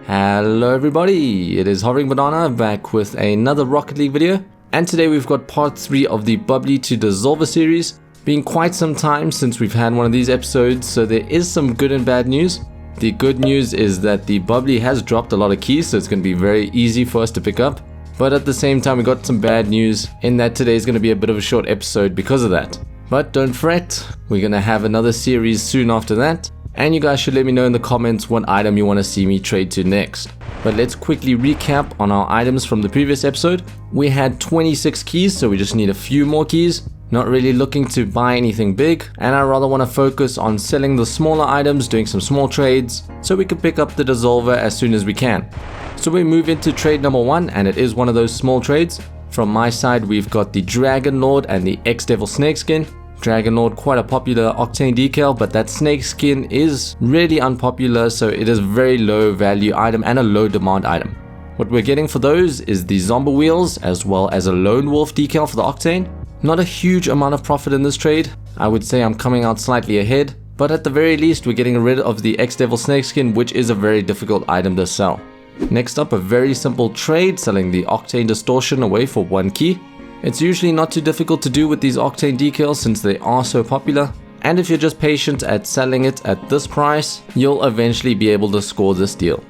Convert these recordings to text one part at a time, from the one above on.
Hello everybody, it is HoveringBanana back with another Rocket League video, and today we've got part 3 of the Bubbly to Dissolver series. Been quite some time since we've had one of these episodes, so there is some good and bad news. The good news is that the Bubbly has dropped a lot of keys, so it's going to be very easy for us to pick up. But at the same time, we got some bad news in that today is going to be a bit of a short episode because of that. But don't fret, we're going to have another series soon after that. And you guys should let me know in the comments what item you want to see me trade to next. But let's quickly recap on our items from the previous episode. We had 26 keys, so we just need a few more keys. Not really looking to buy anything big, and I rather want to focus on selling the smaller items, doing some small trades, so we can pick up the Dissolver as soon as we can. So we move into trade number 1, and it is one of those small trades. From my side, we've got the Dragon Lord and the X-Devil Snakeskin. Dragon Lord, quite a popular Octane decal, but that Snakeskin is really unpopular, so it is a very low value item and a low demand item. What we're getting for those is the Zombie Wheels as well as a Lone Wolf decal for the Octane. Not a huge amount of profit in this trade. I would say I'm coming out slightly ahead, but at the very least we're getting rid of the X-Devil Snakeskin, which is a very difficult item to sell. Next up, a very simple trade, selling the Octane Distortion away for 1 key. It's usually not too difficult to do with these Octane decals since they are so popular, and if you're just patient at selling it at this price, you'll eventually be able to score this deal.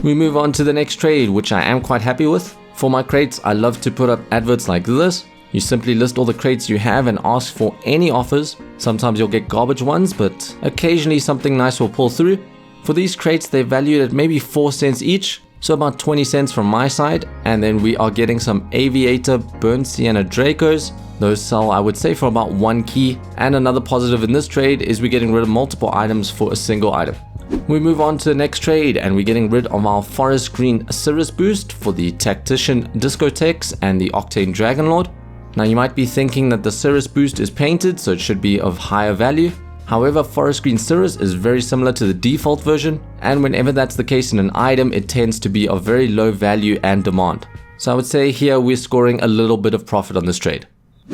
We move on to the next trade, which I am quite happy with. For my crates, I love to put up adverts like this. You simply list all the crates you have and ask for any offers. Sometimes you'll get garbage ones, but occasionally something nice will pull through. For these crates, they're valued at maybe 4 cents each. So about 20 cents from my side, and then we are getting some Aviator Burnt Sienna Dracos. Those sell, I would say, for about 1 key. And another positive in this trade is we're getting rid of multiple items for a single item. We move on to the next trade, and we're getting rid of our Forest Green Cirrus Boost for the Tactician Discotheques and the Octane Dragon Lord. Now you might be thinking that the Cirrus Boost is painted, so it should be of higher value. However, Forest Green Cirrus is very similar to the default version, and whenever that's the case in an item, it tends to be of very low value and demand. So I would say here we're scoring a little bit of profit on this trade.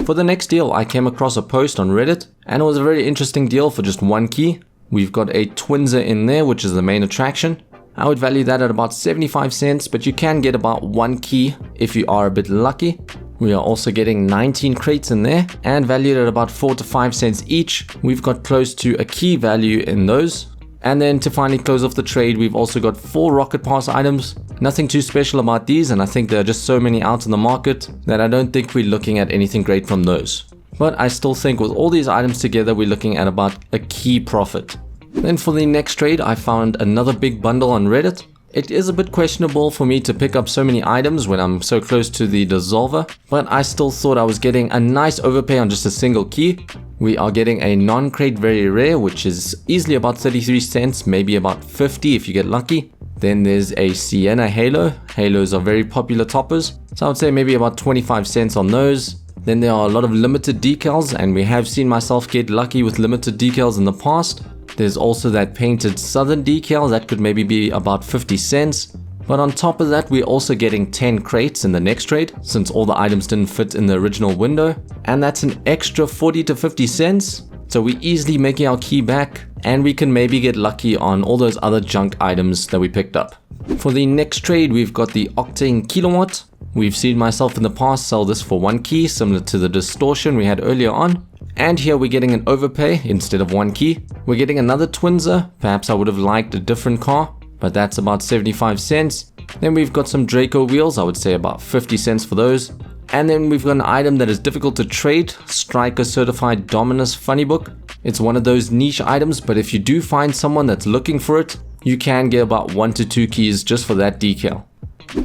For the next deal, I came across a post on Reddit, and it was a very interesting deal for just 1 key. We've got a Twinser in there, which is the main attraction. I would value that at about 75 cents, but you can get about 1 key if you are a bit lucky. We are also getting 19 crates in there and valued at about 4 to 5 cents each. We've got close to a key value in those. And then to finally close off the trade, we've also got 4 Rocket Pass items. Nothing too special about these, and I think there are just so many out in the market that I don't think we're looking at anything great from those. But I still think with all these items together, we're looking at about a key profit. Then for the next trade, I found another big bundle on Reddit. It is a bit questionable for me to pick up so many items when I'm so close to the Dissolver, but I still thought I was getting a nice overpay on just a single key. We are getting a non-crate very rare, which is easily about 33 cents, maybe about 50 if you get lucky. Then there's a Sienna Halo. Halos are very popular toppers, so I would say maybe about 25 cents on those. Then there are a lot of limited decals, and we have seen myself get lucky with limited decals in the past. There's also that painted Southern decal that could maybe be about 50 cents. But on top of that, we're also getting 10 crates in the next trade, since all the items didn't fit in the original window. And that's an extra 40 to 50 cents. So we're easily making our key back, and we can maybe get lucky on all those other junk items that we picked up. For the next trade, we've got the Octane Kilowatt. We've seen myself in the past sell this for 1 key, similar to the Distortion we had earlier on. And here we're getting an overpay instead of 1 key. We're getting another Twinser. Perhaps I would have liked a different car, but that's about 75 cents. Then we've got some Draco wheels, I would say about 50 cents for those. And then we've got an item that is difficult to trade, Striker Certified Dominus Funny Book. It's one of those niche items, but if you do find someone that's looking for it, you can get about 1 to 2 keys just for that decal.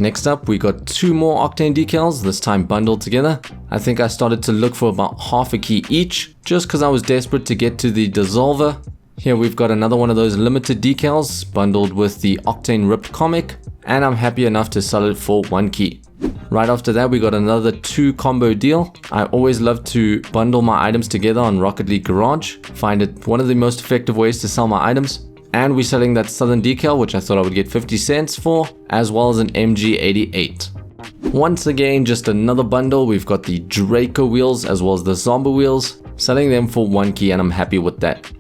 Next up, we got 2 more Octane decals, this time bundled together. I think I started to look for about half a key each, just because I was desperate to get to the Dissolver. Here we've got another one of those limited decals, bundled with the Octane Ripped Comic, and I'm happy enough to sell it for 1 key. Right after that, we got another 2 combo deal. I always love to bundle my items together on Rocket League Garage. Find it one of the most effective ways to sell my items. And we're selling that Southern decal, which I thought I would get 50 cents for, as well as an MG88. Once again, just another bundle. We've got the Draco wheels as well as the Zombie wheels, selling them for 1 key, and I'm happy with that.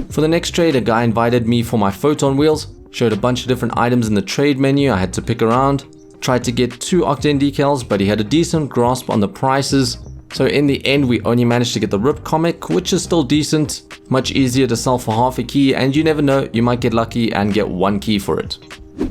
For the next trade, a guy invited me for my Photon wheels. Showed a bunch of different items in the trade menu I had to pick around. Tried to get 2 Octane decals, but he had a decent grasp on the prices. So in the end, we only managed to get the RIP comic, which is still decent. Much easier to sell for half a key, and you never know, you might get lucky and get 1 key for it.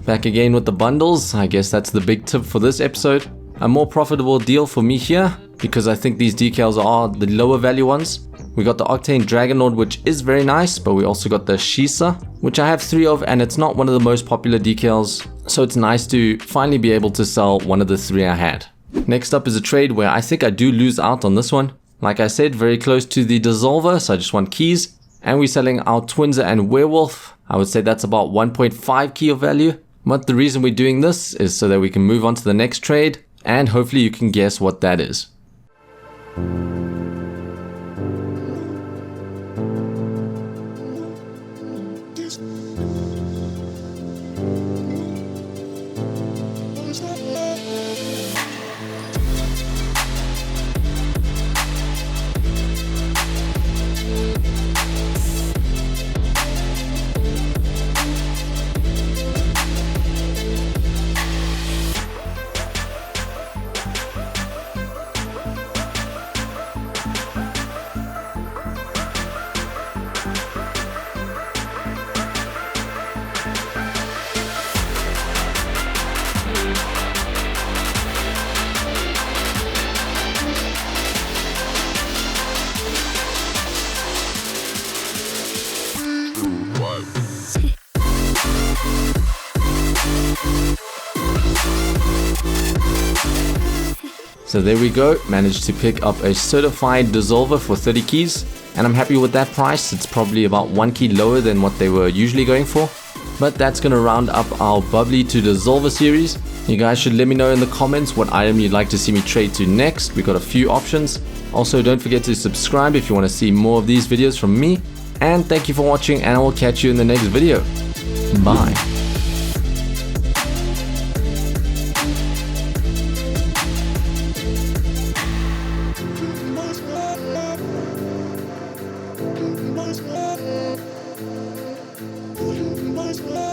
Back again with the bundles. I guess that's the big tip for this episode. A more profitable deal for me here, because I think these decals are the lower value ones. We got the Octane Dragonlord, which is very nice, but we also got the Shisa, which I have 3 of, and it's not one of the most popular decals, so it's nice to finally be able to sell one of the 3 I had. Next up is a trade where I think I do lose out on this one. Like I said, very close to the Dissolver, so I just want keys. And we're selling our Twinser and Werewolf. I would say that's about 1.5 key of value. But the reason we're doing this is so that we can move on to the next trade, and hopefully you can guess what that is. So there we go, managed to pick up a certified Dissolver for 30 keys, and I'm happy with that price. It's probably about 1 key lower than what they were usually going for. But that's going to round up our Bubbly to Dissolver series. You guys should let me know in the comments what item you'd like to see me trade to next. We got a few options. Also, don't forget to subscribe if you want to see more of these videos from me. And thank you for watching, and I will catch you in the next video. Bye. Nice.